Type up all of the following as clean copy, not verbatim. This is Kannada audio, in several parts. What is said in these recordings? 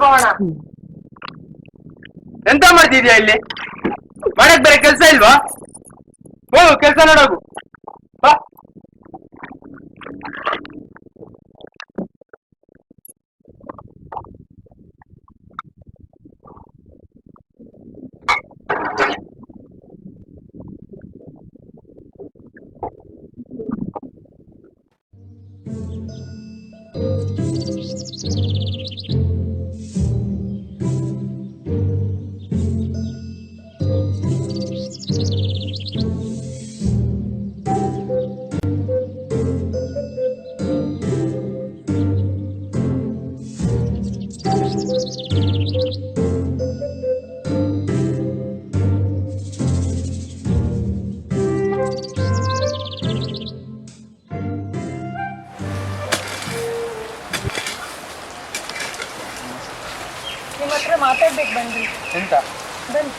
ಹೋಗೋಣ. ಎಂತ ಮಾಡ್ತಿದ್ಯಾ ಇಲ್ಲಿ? ಮಾಡಕ್ ಬೇರೆ ಕೆಲ್ಸ ಇಲ್ವಾ? ಹೋಗು ಕೆಲ್ಸ ನೋಡೋಗು ಬಾ. ನಿಮ್ಮ ಹತ್ರ ಮಾತಾಡ್ಬೇಕು ಬನ್ನಿ. ಎಂತ? ಬನ್ನಿ.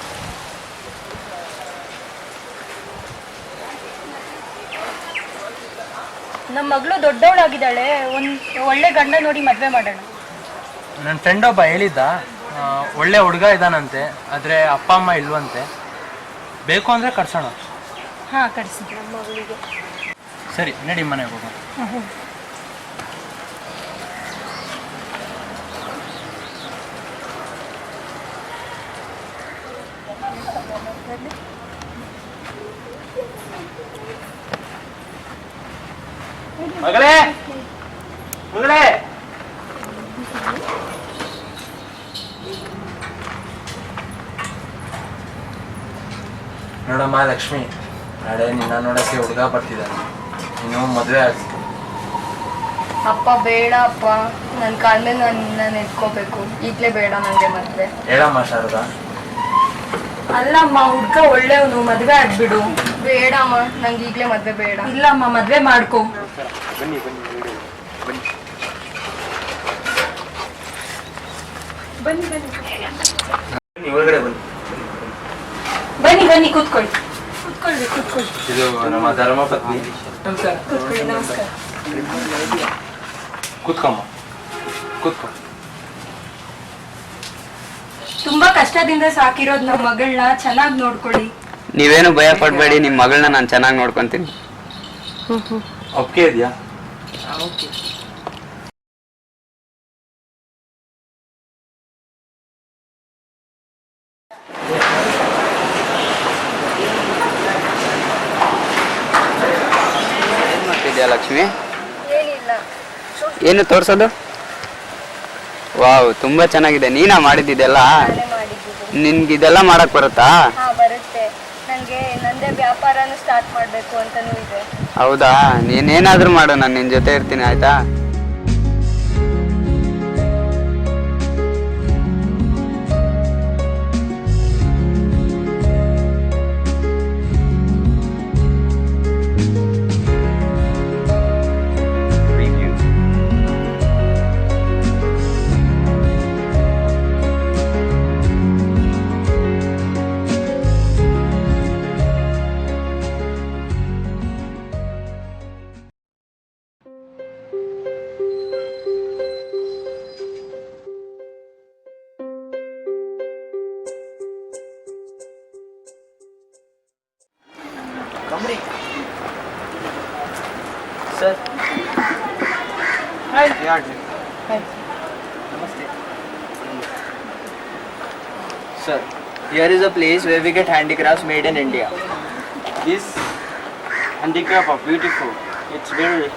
ನಮ್ಮ ಮಗಳು ದೊಡ್ಡವಳಾಗಿದ್ದಾಳೆ, ಒಳ್ಳೆ ಗಂಡ ನೋಡಿ ಮದ್ವೆ ಮಾಡೋಣ. ನನ್ನ ಫ್ರೆಂಡ್ ಒಬ್ಬ ಹೇಳಿದ್ದ, ಒಳ್ಳೆ ಹುಡುಗ ಇದ್ದಾನಂತೆ, ಆದ್ರೆ ಅಪ್ಪ ಅಮ್ಮ ಇಲ್ವಂತೆ. ಬೇಕು ಅಂದ್ರೆ ಕರ್ಸೋಣ. ಹಾ ಕರ್ಸಿ. ನಮ್ಮ ಮಗಳಿಗೆ ಸರಿ ನಡಿ ಮನೆಗೆ ಹೋಗೋಣ. ಮಗಳೇ ಮಗಳೇ, ನೋಡಮ್ಮ ಲಕ್ಷ್ಮಿ, ನಾಳೆ ನಿನ್ನ ನೋಡಕ್ಕೆ ಹುಡುಗ ಬರ್ತಿದ್ದಾನೆ, ನೀನು ಮದುವೆ ಆಗಿ. ಅಪ್ಪ ಬೇಡ ಅಪ್ಪ, ನನ್ನ ಕಾಲ ಮೇಲೆ ನಾನು ಎತ್ಕೋಬೇಕು, ಈಗಲೇ ಬೇಡ ನನಗೆ ಮದುವೆ. ಹೇಳಮ್ಮ ಶಾರದಾ. ಅಲ್ಲಮ್ಮ, ಹುಡ್ಗ ಒಳ್ಳೆಯವನು, ಮದುವೆ ಆಗ್ಬಿಡು. ಬೇಡಮ್ಮ, ನಂಗೆ ಈಗಲೇ ಮದುವೆ ಬೇಡ. ಇಲ್ಲಮ್ಮ, ಮದುವೆ ಮಾಡ್ಕೊ. ಬನ್ನಿ ಬನ್ನಿ ಬನ್ನಿ ಬನ್ನಿ ಬನ್ನಿ ಬನ್ನಿ ಒಳಗಡೆ ಬನ್ನಿ. ಬನ್ನಿ ಬನ್ನಿ ಕೂತ್ಕೊಳ್ಳಿ. ಕೂತ್ಕೊಳ್ಳಿ ಕೂತ್ಕೊಳ್ಳಿ. ಇದು ನಮ್ಮ ಧರ್ಮ ಪತ್ನಿ. ಕೂತ್ಕೊಳ್ಳಿ. ನಮಸ್ಕಾರ. ಕೂತ್ಕೊಮ್ಮ, ಕೂತ್ಕೊ. ತುಂಬಾ ಕಷ್ಟದಿಂದ ಸಾಕಿರೋದು ನಮ್ಮ ಮಗಳನ್ನ ಚೆನ್ನಾಗಿ ನೋಡ್ಕೊಳ್ಳಿ. ನೀವೇನು ಭಯ ಪಡ್ಬೇಡಿ, ನಿಮ್ಮ ಮಗಳನ್ನ ನಾನು ಚೆನ್ನಾಗಿ ನೋಡ್ಕೊಂತೀನಿ. ಒಪ್ಪಿಗೆ ಇದೆಯಾ? ಏನ್ ಮಾಡ್ತಿದ್ಯಾ ಲಕ್ಷ್ಮಿ? ಏನಿಲ್ಲ, ಏನು ತೋರ್ಸೋದು? ವಾವ್, ತುಂಬಾ ಚೆನ್ನಾಗಿದೆ. ನೀನಾ ಮಾಡಿದ್ದಿದೆಲ್ಲ? ನಾನೇ ಮಾಡಿದ್ದೀನಿ. ನಿನ್ಗಿದೆಲ್ಲ ಮಾಡಕ್ ಬರುತ್ತಾ? ಹಾ ಬರುತ್ತೆ. ನನಗೆ ನಂದೇ ವ್ಯಾಪಾರನೂ ಸ್ಟಾರ್ಟ್ ಮಾಡಬೇಕು ಅಂತನೂ ಇದೆ. ಹೌದಾ? ನೀನೇನಾದ್ರೂ ಮಾಡು, ನಾನು ನಿನ್ ಜೊತೆ ಇರ್ತೀನಿ, ಆಯ್ತಾ? Sir. Hi. Yeah. Hi. Namaste. Sir, here is a place where we get handicrafts made in India. This handicraft are beautiful. It's very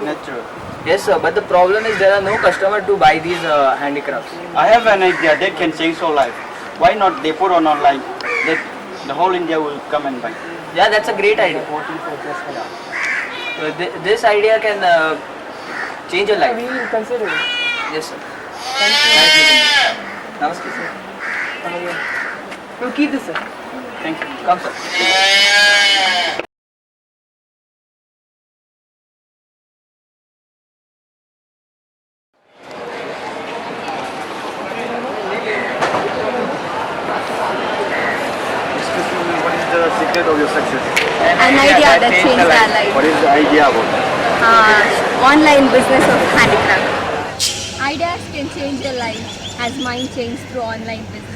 natural. Yes, sir. But the problem is there are no customer to buy these handicrafts. I have an idea that can change your life. Why not they put on online? That the whole India will come and buy. Yeah, that's a great idea. This idea can change your life. We will consider it. Yes, sir. Thank you. Nice meeting you. Namaste, sir. We'll keep this, sir. Thank you. Come, sir. What is the secret of your success? An idea that changed our life. What is the idea about? Online business of handicraft. Ideas can change your life as mine changed through online business.